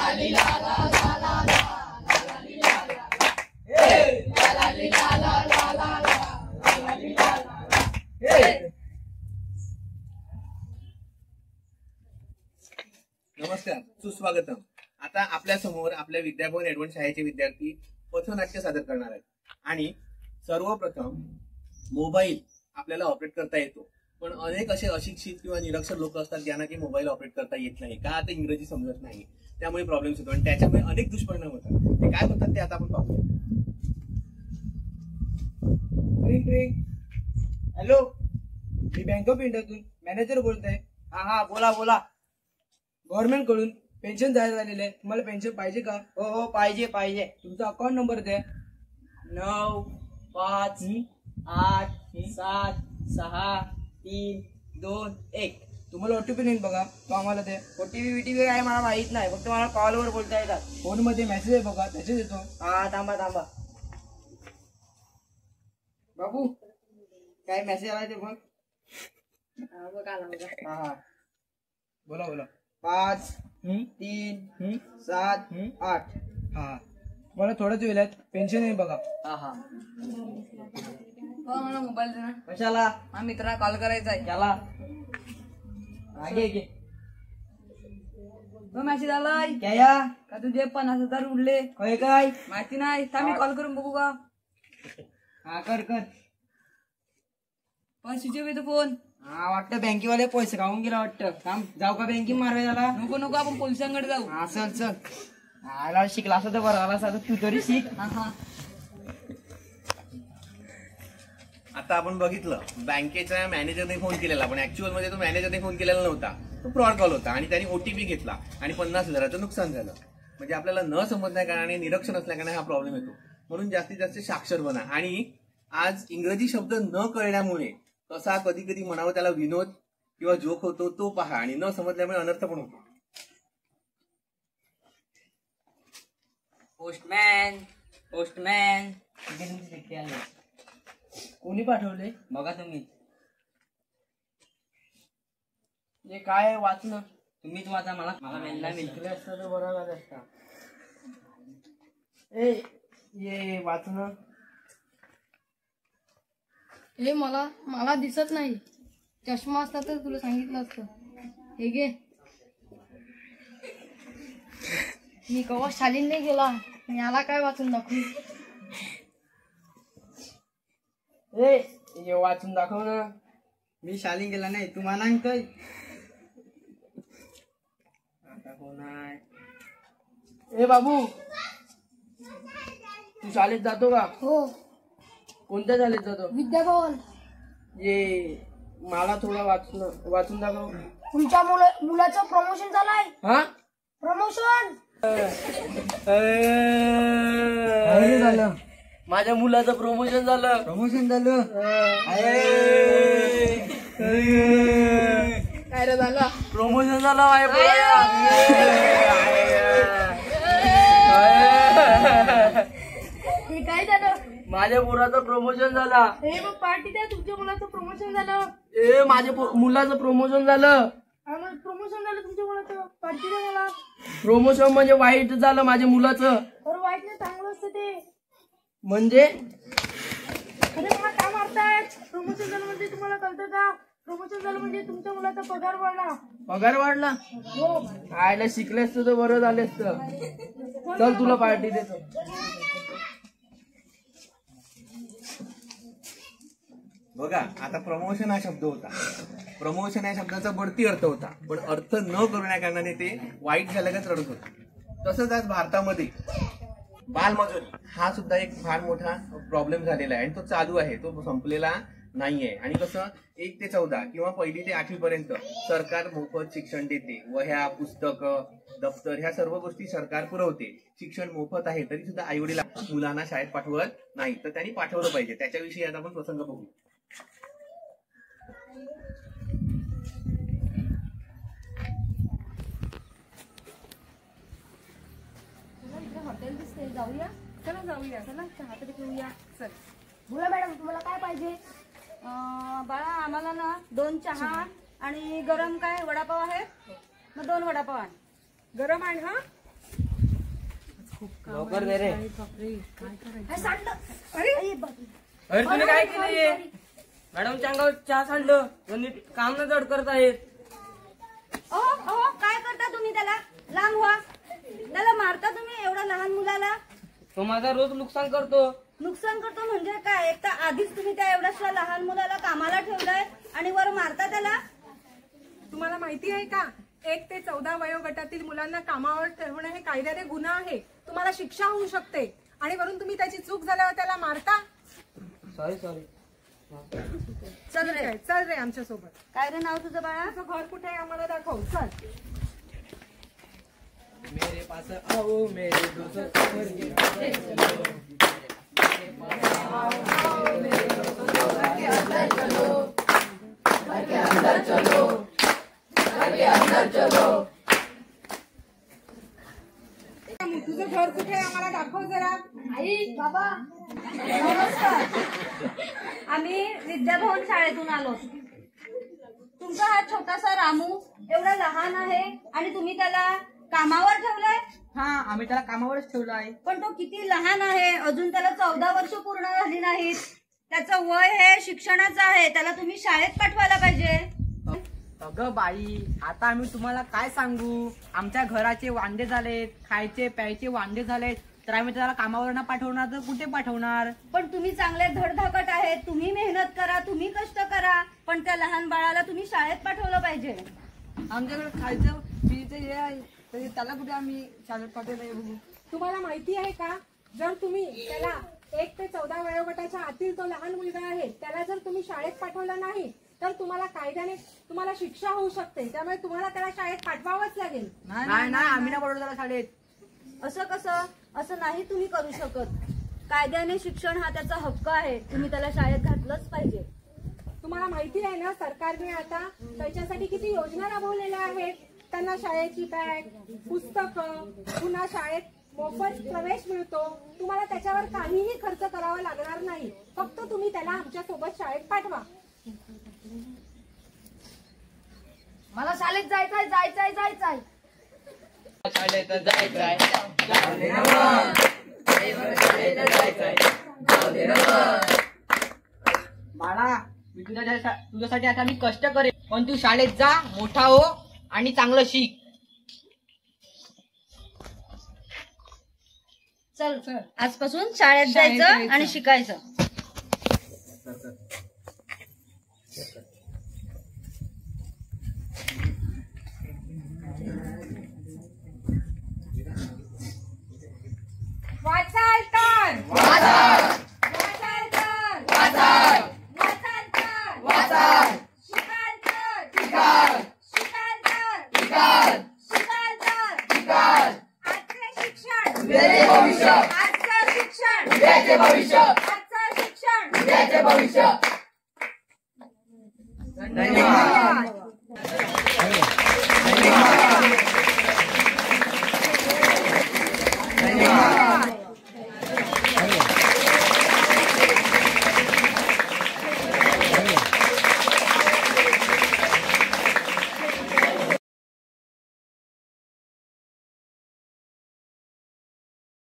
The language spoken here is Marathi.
नमस्कार, सुस्वागतम. आता आपल्या समोर आपल्या विद्याभवन ऍडव्हान्स शाळेचे विद्यार्थी पथनाट्य सादर करणार आहेत. आणि सर्वप्रथम मोबाईल आपल्याला ऑपरेट करता येतो, पण अनेक असे अशिक्षित किंवा निरक्षर लोक असतात ज्यांना की मोबाईल ऑपरेट करता येत नाही, का आता इंग्रजी समजत नाही, त्यामुळे प्रॉब्लेम्स होतो आणि त्याच्यामुळे अनेक दुष्परिणाम होतात. ते काय होतात ते आता आपण पाहूया. हॅलो, मी बँक ऑफ इंडियातून मॅनेजर बोलतोय. हा बोला बोला. गव्हर्नमेंट कडून पेन्शन जाहीर झालेलं आहे. तुम्हाला पेन्शन पाहिजे का? हो पाहिजे पाहिजे. तुमचा अकाउंट नंबर द्या. 9 5 8 7 6 3 2 1. तुम्हाला ओटीपी नाही बघा, तो आम्हाला द्या. ओटीपी काय मला माहित नाही, फक्त मला कॉलवर बोलता येतात. फोन मध्ये मेसेज आहे बघा, त्याचे देतो. हा थांबा बाबू, काय मेसेज आला ते बघ. हा बोला. 5 3 7 8. हा, मला थोड्याच वेळात पेन्शन आहे बघा. हा मला मोबाईल दे ना. कशाला? हा मित्राला कॉल करायचा आहे. त्याला घे. मेसेज आलाय क्या या? का तुझे 50,000 उरले? काय माहिती नाही. मी कॉल करून बघू का? हा कर. पण स्विच ऑफ येतो फोन. हा वाटतं बँकेवाले पैसे खाऊन गेला वाटतं. थांब, जाऊ का बँकेत मारवे त्याला? नको आपण पोलिसांकडे जाऊ. हा चल. आला शिकला असं तर बरं आला असं, तू तरी शिक. हा. आता आपण बघितलं, बँकेच्या मॅनेजरने फोन केलेला, पण ऍक्च्युअल मध्ये तो मॅनेजरने फोन केलेला नव्हता, तो फ्रॉड कॉल होता आणि त्यांनी ओटीपी घेतला आणि 50,000चं नुकसान झालं. म्हणजे आपल्याला न समजण्या कारणाने, निरक्षर असल्या कारणाने हा प्रॉब्लेम येतो. म्हणून जास्तीत जास्त साक्षर बना. आणि आज इंग्रजी शब्द न कळल्यामुळे कसा कधी कधी म्हणावं त्याला विनोद किंवा जोक होतो तो पहा, आणि न समजल्यामुळे अनर्थ पण होतो. पोस्टमॅन कोणी पाठवले? बघा तुम्ही. हे काय वाचणं? तुम्हीच वाचा. मला मेलला शिकले असतं तर बरं झालं असतं. ये वाचणं. हे मला दिसत नाही. चष्मा असता तर तुला सांगितलं असतं. हे घे. मी कवा शालीन नाही गेला, याला काय वाचून दाखवू? हे वाचून दाखव ना. मी शाळेत गेला नाही, तू म्हणा काय? आता कोण आहे? बाबू, तू शाळेत जातो का? हो. कोणत्या शाळेत जातो? विद्याभवन. ये मला थोडं वाचून दाखव. तुमच्या मुलाचं प्रमोशन झालंय. हा, प्रमोशन झालं. माझ्या मुलाचं प्रमोशन झालं. काय रे झालं? प्रमोशन झालं काय झालं? माझ्या मुलाचं प्रमोशन झालं. हे मग पार्टी द्या. तुमच्या मुलाचं प्रमोशन झालं. माझ्या मुलाचं प्रमोशन झालं. प्रमोशन झालं तुमच्या मुलाचं. पार्टी द्या मला. प्रमोशन म्हणजे वाईट झालं माझ्या मुलाचं. अरे वाईट नाही, चांगलं असतं ते. म्हणजे अरे मला काय मारताय? प्रमोशन झालं म्हणजे तुम्हाला कळतं का? प्रमोशन झालं म्हणजे तुमच्या मुलाचा पगार वाढला. हो. आयला शिकले असतं तर बरं झालं असतं. चल तुला पार्टी देतो. बघा, आता प्रमोशन हा शब्द होता. प्रमोशन या शब्दाचा बढती अर्थ होता, पण अर्थ न करण्या कारणाने ते वाईट झाल्यागत रडत होतं. तसंच आज भारतामध्ये बालमजुरी हा सुद्धा एक फार मोठा प्रॉब्लेम झालेला आहे आणि तो चालू आहे, तो संपलेला नाहीये. आणि कसं 1 ते 14 किंवा 1ली ते 8वी पर्यंत सरकार मोफत शिक्षण देते. वह्या, पुस्तकं, दप्तर ह्या सर्व गोष्टी सरकार पुरवते. शिक्षण मोफत आहे तरी सुद्धा आईवडील मुलांना शाळेत पाठवत नाही, तर त्यांनी पाठवलं पाहिजे. त्याच्याविषयी आता आपण प्रसंग बघू. हॉटेल दिसते, जाऊया. चला चहा तरी पिऊया. चल. बोला मॅडम, तुम्हाला काय पाहिजे? बाळा, आम्हाला ना 2 चहा आणि गरम काय वडापाव आहे, मग 2 वडापाव आहे. गरम आहे. हा लवकर दे रे. अरे तुम्ही काय केलंय? मॅडमच्या अंगावर चहा सांडलं. नीट काम न जड करत आहेत. काय करता तुम्ही त्याला? लांब व्हा. त्याला मारता तुम्ही एवढ्या लहान मुलाला? तो माझा रोज नुकसान करतो. नुकसान करतो म्हणजे काय? एक तर आधीच तुम्ही त्या एवढ्याशा लहान मुलाला कामाला ठेवलंय आणि वर मारता त्याला. तुम्हाला माहिती आहे का 1 ते 14 वयोगटातील मुलांना कामावर ठेवणं हे कायद्याने गुन्हा आहे. तुम्हाला शिक्षा होऊ शकते आणि वरून तुम्ही त्याची चूक झाल्यावर त्याला मारता. सॉरी. चल रे आमच्या सोबत. काय रे नाव तुझं बाळा? तुझं घर कुठे आहे आम्हाला दाखव. चल. मेरे पास आओ मेरे दोस्त तुझं घर कुठे आहे आम्हाला दाखव जरा. आई बाबा नमस्कार. आम्ही विद्याभवन शाळेतून आलो. तुमचा हा छोटासा रामू एवढा लहान आहे आणि तुम्ही त्याला कामावर ठेवलंय. हा, आम्ही त्याला कामावरच ठेवलं आहे. पण तो किती लहान आहे. अजून त्याला 14 वर्ष पूर्ण झाली नाहीत. त्याचं वय हे शिक्षणाचं आहे. त्याला तुम्ही शाळेत पाठवायला पाहिजे. अगं बाई, आता आम्ही तुम्हाला काय सांगू. आमच्या घराचे वांदे झालेत, खायचे प्यायचे वांदे झालेत, तर आम्ही त्याला कामावर न पाठवणार तर कुठे पाठवणार. पण तुम्ही चांगले धडधाकट आहेत. तुम्ही मेहनत करा, तुम्ही कष्ट करा, पण त्या लहान बाळाला तुम्ही शाळेत पाठवलं पाहिजे. आमच्याकडे खायचं पियचं हे आहे, तर त्याला कुठे आम्ही शाळेत पाठवलं नाही. बघू. तुम्हाला माहिती आहे का जर तुम्ही त्याला 1 ते 14 वयोगटाच्या आतील तो लहान मुलगा आहे त्याला जर तुम्ही शाळेत पाठवलं नाही तर तुम्हाला कायद्याने तुम्हाला शिक्षा होऊ शकते. त्यामुळे तुम्हाला त्याला शाळेत पाठवावंच लागेल. नाही, आम्ही नाही पाठवलं त्याला शाळेत. असं कसं? असं नाही तुम्ही करू शकत. कायद्याने शिक्षण हा त्याचा हक्क आहे. तुम्ही त्याला शाळेत घातलंच पाहिजे. तुम्हाला माहिती आहे ना सरकारने आता त्याच्यासाठी किती योजना राबवलेल्या आहेत. त्यांना शाळेची बॅग, पुस्तकं, पुन्हा शाळेत मोफत प्रवेश मिळतो. तुम्हाला त्याच्यावर काहीही खर्च करावा लागणार नाही. फक्त तुम्ही त्याला आमच्या सोबत शाळेत पाठवा. मला शाळेत जायचंय. बाळा, मी तुझ्यासाठी आता मी कष्ट करेन, पण तू शाळेत जा, मोठा हो आणि चांगलं शिक. चल आजपासून शाळेत जायचं आणि शिकायचं. धन्यवाद.